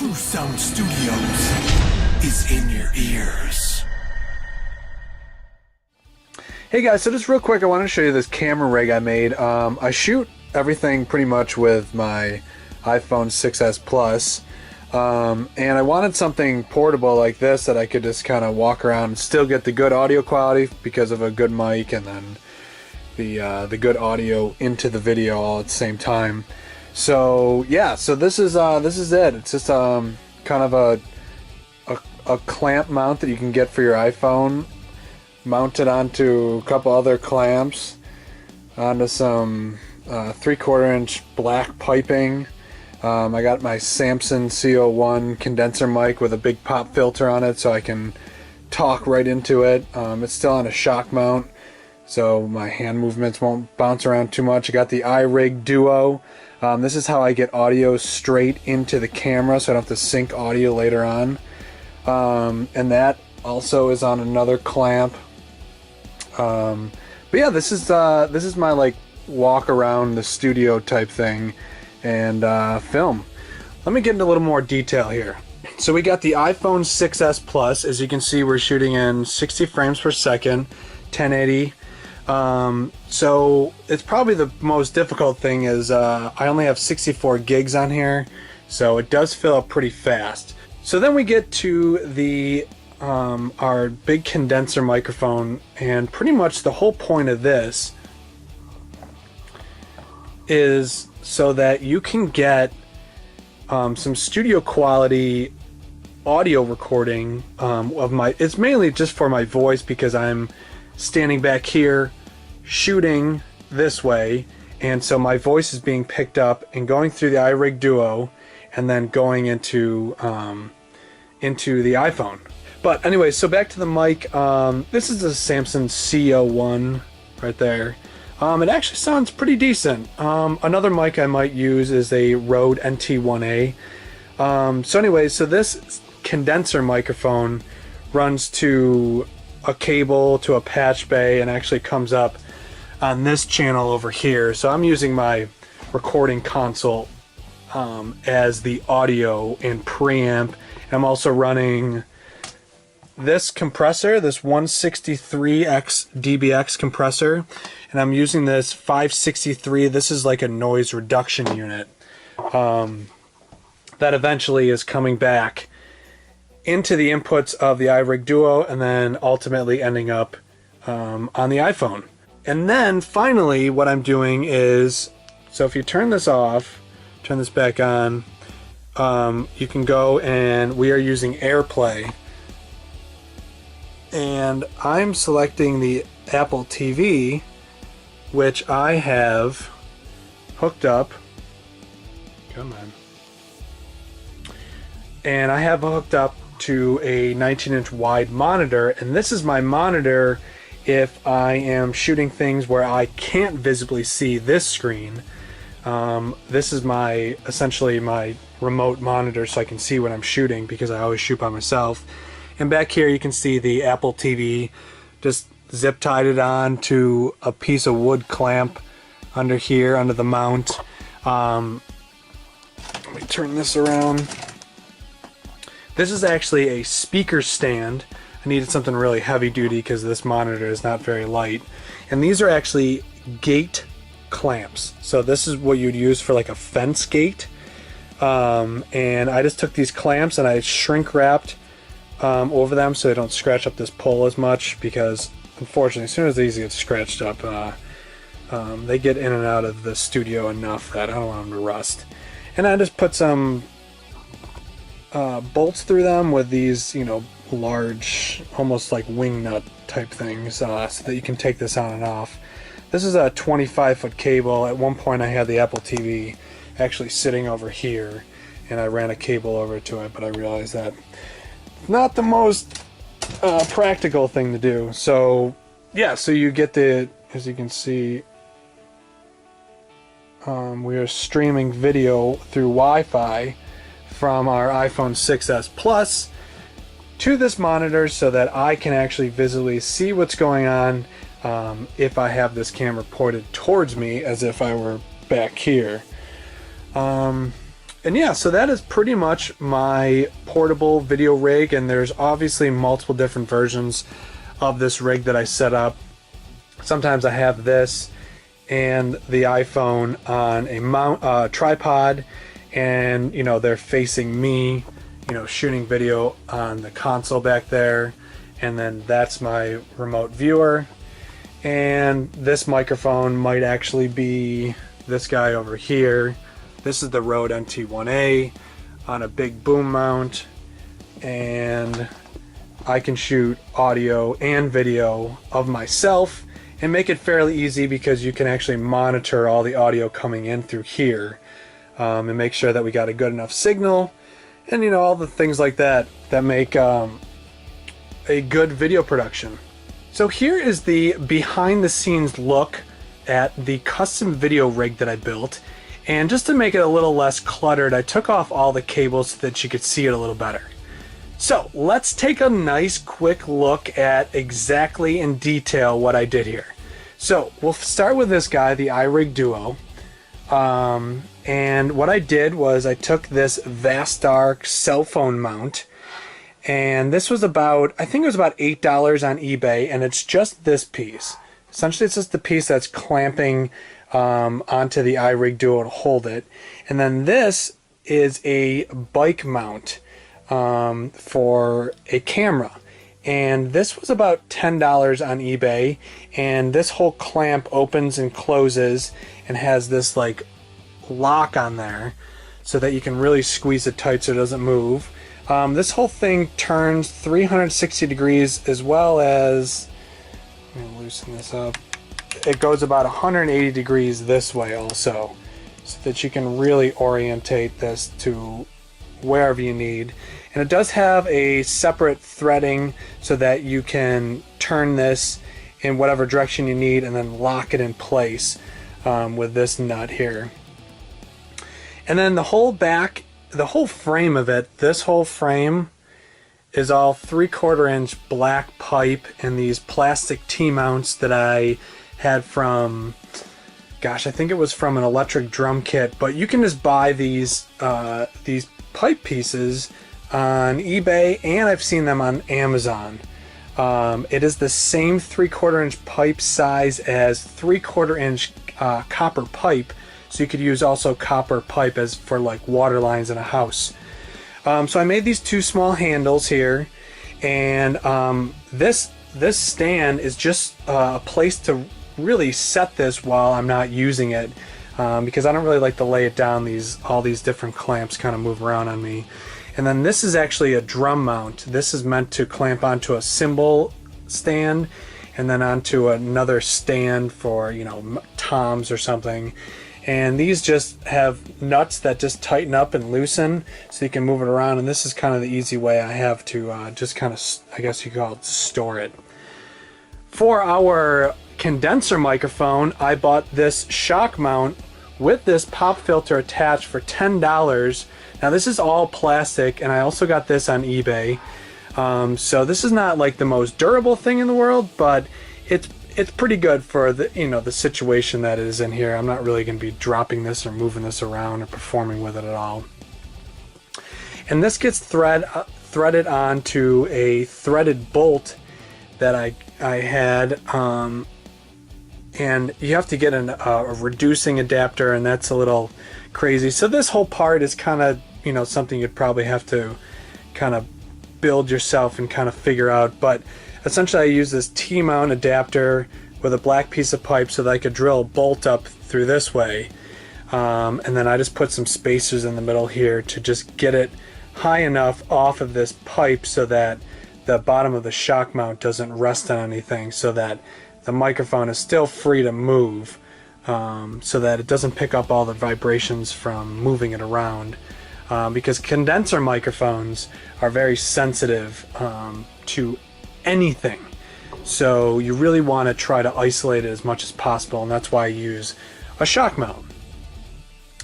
True Sound Studios is in your ears. Hey guys, so just real quick, I want to show you this camera rig I made. I shoot everything pretty much with my iPhone 6s Plus, and I wanted something portable like this that I could just kind of walk around and still get the good audio quality because of a good mic, and then the good audio into the video all at the same time. So yeah, so this is it. It's just kind of a clamp mount that you can get for your iPhone, mounted onto a couple other clamps, onto some 3/4 inch black piping. I got my Samson C01 condenser mic with a big pop filter on it, so I can talk right into it. It's still on a shock mount, so my hand movements won't bounce around too much. I got the iRig Duo. This is how I get audio straight into the camera, so I don't have to sync audio later on. And that also is on another clamp. But yeah, this is my like walk around the studio type thing and film. Let me get into a little more detail here. So we got the iPhone 6s Plus. As you can see, we're shooting in 60 frames per second, 1080. So it's probably the most difficult thing is I only have 64 gigs on here, so it does fill up pretty fast. So then we get to the our big condenser microphone, and pretty much the whole point of this is so that you can get some studio quality audio recording of my, it's mainly just for my voice because I'm standing back here shooting this way, and so my voice is being picked up and going through the iRig Duo and then going into the iPhone. But anyway, so back to the mic. This is a Samson C01 right there. It actually sounds pretty decent. Another mic I might use is a Rode NT1A. So anyway, so this condenser microphone runs to a cable to a patch bay and actually comes up on this channel over here. So I'm using my recording console as the audio and preamp, and I'm also running this compressor, this 163X DBX compressor, and I'm using this 563. This is like a noise reduction unit that eventually is coming back into the inputs of the iRig Duo and then ultimately ending up on the iPhone. And then finally what I'm doing is, so if you turn this off, turn this back on, you can go, and we are using AirPlay, and I'm selecting the Apple TV, which I have hooked up. Come on. And I have hooked up to a 19-inch wide monitor, and this is my monitor if I am shooting things where I can't visibly see this screen. This is my, essentially my remote monitor, so I can see what I'm shooting because I always shoot by myself. And back here you can see the Apple TV, just zip tied it on to a piece of wood clamp under here, under the mount. Let me turn this around. This is actually a speaker stand. I needed something really heavy duty because this monitor is not very light. And these are actually gate clamps. So this is what you'd use for like a fence gate. And I just took these clamps and I shrink wrapped over them so they don't scratch up this pole as much, because unfortunately as soon as these get scratched up, they get in and out of the studio enough that I don't want them to rust. And I just put some bolts through them with these, you know, large, almost like wing nut type things, so that you can take this on and off. This is a 25-foot cable. At one point I had the Apple TV actually sitting over here, and I ran a cable over to it, but I realized that not the most practical thing to do. So yeah, so you get the, as you can see, we are streaming video through Wi-Fi from our iPhone 6s Plus to this monitor so that I can actually visibly see what's going on if I have this camera pointed towards me as if I were back here. And yeah, so that is pretty much my portable video rig, and there's obviously multiple different versions of this rig that I set up. Sometimes I have this and the iPhone on a tripod, and you know, they're facing me, you know, shooting video on the console back there, and then that's my remote viewer. And this microphone might actually be this guy over here. This is the Rode NT1A on a big boom mount, and I can shoot audio and video of myself and make it fairly easy because you can actually monitor all the audio coming in through here, and make sure that we got a good enough signal, and you know, all the things like that that make a good video production. So here is the behind the scenes look at the custom video rig that I built. And just to make it a little less cluttered, I took off all the cables so that you could see it a little better. So let's take a nice quick look at exactly in detail what I did here. So we'll start with this guy, the iRig Duo. And what I did was I took this Vastark cell phone mount, and this was about, I think it was about $8 on eBay, and it's just this piece. Essentially it's just the piece that's clamping onto the iRig Duo to hold it. And then this is a bike mount for a camera. And this was about $10 on eBay. And this whole clamp opens and closes and has this like lock on there so that you can really squeeze it tight so it doesn't move. This whole thing turns 360 degrees, as well as, let me loosen this up, it goes about 180 degrees this way also, so that you can really orientate this to wherever you need. And it does have a separate threading so that you can turn this in whatever direction you need and then lock it in place with this nut here. And then the whole back, the whole frame of it, this whole frame is all 3/4 inch black pipe and these plastic T-mounts that I had from, gosh, I think it was from an electric drum kit, but you can just buy these pipe pieces on eBay, and I've seen them on Amazon. It is the same 3/4 inch pipe size as 3/4 inch copper pipe, so you could use also copper pipe as for like water lines in a house. So I made these two small handles here, and this stand is just a place to really set this while I'm not using it, because I don't really like to lay it down. All these different clamps kind of move around on me. And then this is actually a drum mount. This is meant to clamp onto a cymbal stand and then onto another stand for, you know, toms or something. And these just have nuts that just tighten up and loosen so you can move it around, and this is kind of the easy way I have to just kind of, I guess you could call it, store it. For our condenser microphone, I bought this shock mount with this pop filter attached for $10. Now this is all plastic, and I also got this on eBay. So this is not like the most durable thing in the world, but it's pretty good for the, you know, the situation that it is in here. I'm not really going to be dropping this or moving this around or performing with it at all. And this gets threaded onto a threaded bolt that I had, and you have to get a reducing adapter, and that's a little crazy. So this whole part is kind of, you know, something you'd probably have to kind of build yourself and kind of figure out. But essentially I use this T-mount adapter with a black piece of pipe so that I could drill a bolt up through this way, and then I just put some spacers in the middle here to just get it high enough off of this pipe so that the bottom of the shock mount doesn't rest on anything, so that the microphone is still free to move, so that it doesn't pick up all the vibrations from moving it around, because condenser microphones are very sensitive to anything, so you really want to try to isolate it as much as possible, and that's why I use a shock mount.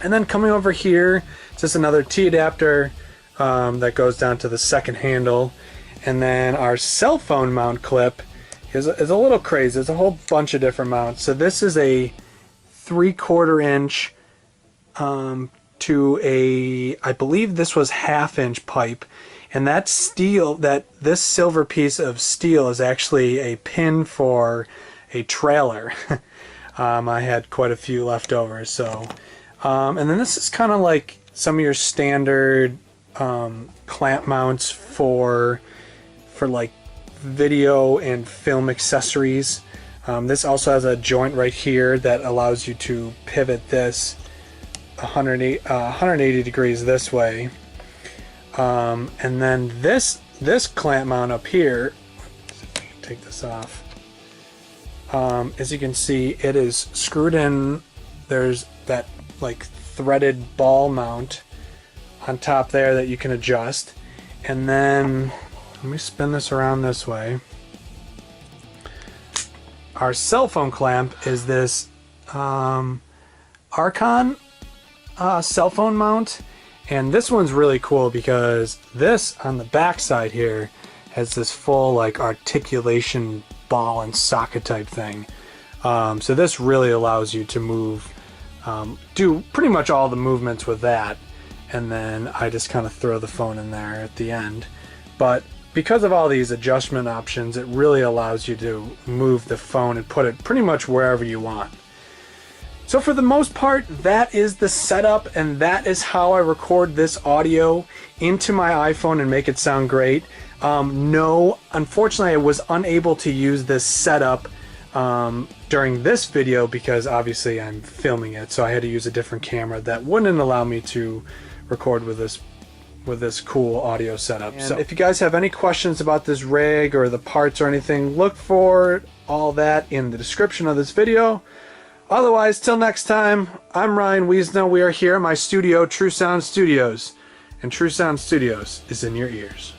And then coming over here, it's just another T adapter that goes down to the second handle. And then our cell phone mount clip is a little crazy. There's a whole bunch of different mounts. So this is a 3/4 inch to I believe this was 1/2-inch pipe, and that steel, this silver piece of steel is actually a pin for a trailer. I had quite a few left over, so and then this is kind of like some of your standard clamp mounts for like video and film accessories. This also has a joint right here that allows you to pivot this 180 degrees this way. And then this clamp mount up here, take this off, as you can see, it is screwed in. There's that like threaded ball mount on top there that you can adjust. And then let me spin this around this way. Our cell phone clamp is this Archon cell phone mount, and this one's really cool because this on the back side here has this full like articulation ball and socket type thing. So this really allows you to move, do pretty much all the movements with that, and then I just kind of throw the phone in there at the end. But because of all these adjustment options, it really allows you to move the phone and put it pretty much wherever you want. So for the most part, that is the setup, and that is how I record this audio into my iPhone and make it sound great. No, unfortunately, I was unable to use this setup during this video because obviously I'm filming it, so I had to use a different camera that wouldn't allow me to record with this cool audio setup. And so if you guys have any questions about this rig or the parts or anything, look for all that in the description of this video. Otherwise, till next time, I'm Ryan Wiesno. We are here at my studio, True Sound Studios, and True Sound Studios is in your ears.